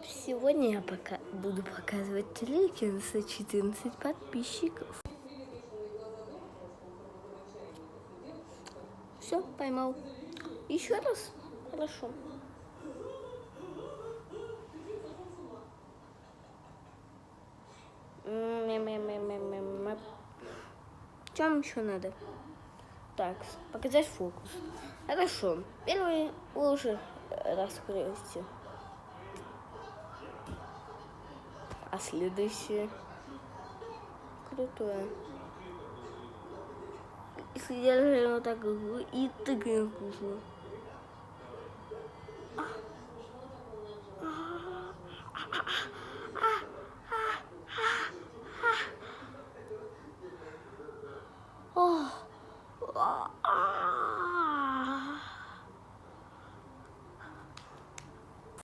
Сегодня я буду показывать трюки за 14 подписчиков. Все, поймал. Еще раз? Хорошо. Чем еще надо? Так, показать фокус. Хорошо. Первый вы уже раскрылся. А следующее? Крутое. Если держим вот так и тыкаем вкусно.